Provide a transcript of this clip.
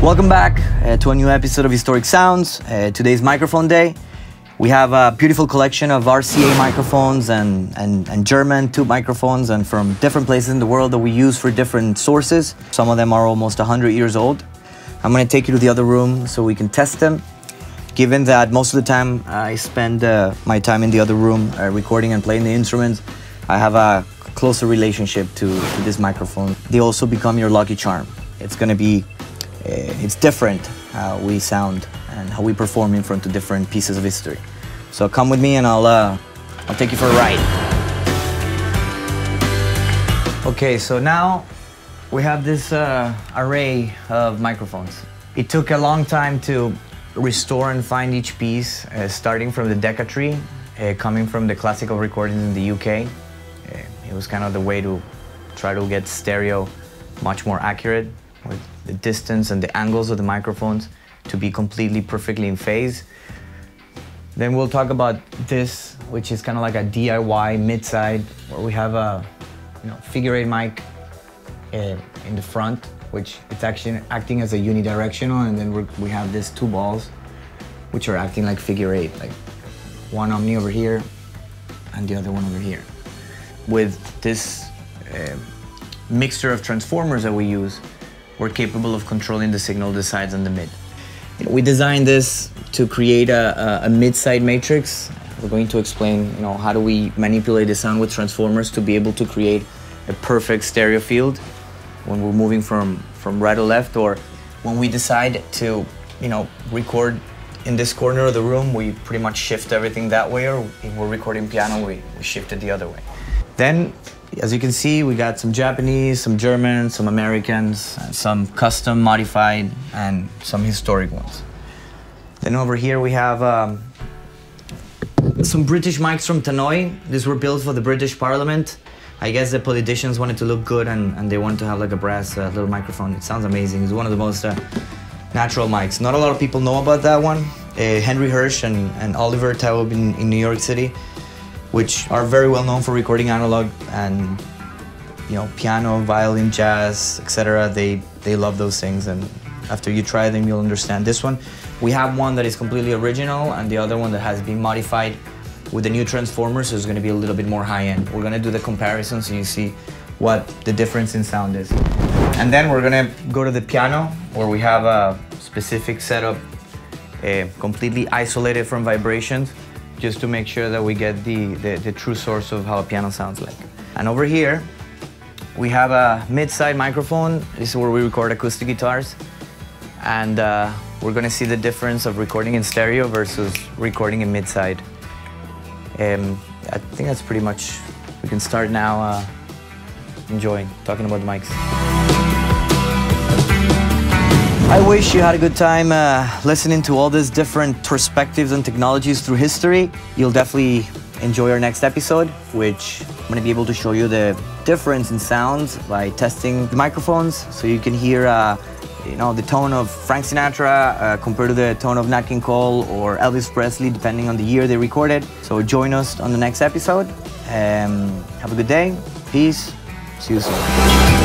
Welcome back to a new episode of Historic Sounds. Today's microphone day. We have a beautiful collection of RCA microphones and German tube microphones and from different places in the world that we use for different sources. Some of them are almost 100 years old. I'm going to take you to the other room so we can test them. Given that most of the time I spend my time in the other room recording and playing the instruments, I have a closer relationship to this microphone. They also become your lucky charm. It's going to be it's different how we sound and how we perform in front of different pieces of history. So come with me and I'll take you for a ride. Okay, so now we have this array of microphones. It took a long time to restore and find each piece, starting from the Decca tree, coming from the classical recordings in the UK. It was kind of the way to try to get stereo much more accurate, with the distance and the angles of the microphones to be completely perfectly in phase. Then we'll talk about this, which is kind of like a DIY mid-side, where we have a figure 8 mic in the front, which it's actually acting as a unidirectional, and then we have these two balls, which are acting like figure 8, like one omni over here and the other one over here. With this mixture of transformers that we use, we're capable of controlling the signal, the sides, and the mid. We designed this to create a mid-side matrix. We're going to explain, how do we manipulate the sound with transformers to be able to create a perfect stereo field when we're moving from right to left, or when we decide to, record in this corner of the room, we pretty much shift everything that way, or if we're recording piano, we shift it the other way. Then, as you can see, we got some Japanese, some German, some Americans, some custom modified, and some historic ones. Then over here we have some British mics from Tannoy. These were built for the British Parliament. I guess the politicians wanted to look good and they wanted to have like a brass little microphone. It sounds amazing. It's one of the most natural mics. Not a lot of people know about that one. Henry Hirsch and Oliver Taub in New York City, which are very well known for recording analog and piano, violin, jazz, etc. They love those things, and after you try them, you'll understand. This one, we have one that is completely original, and the other one that has been modified with the new transformers, so it's going to be a little bit more high-end. We're going to do the comparison so you see what the difference in sound is. And then we're going to go to the piano, where we have a specific setup, completely isolated from vibrations, just to make sure that we get the true source of how a piano sounds like. And over here, we have a mid-side microphone. This is where we record acoustic guitars. And we're gonna see the difference of recording in stereo versus recording in mid-side. I think that's pretty much, we can start now enjoying, talking about the mics. I wish you had a good time listening to all these different perspectives and technologies through history. You'll definitely enjoy our next episode, which I'm going to be able to show you the difference in sounds by testing the microphones, so you can hear the tone of Frank Sinatra compared to the tone of Nat King Cole or Elvis Presley, depending on the year they recorded. So join us on the next episode. Have a good day. Peace. See you soon.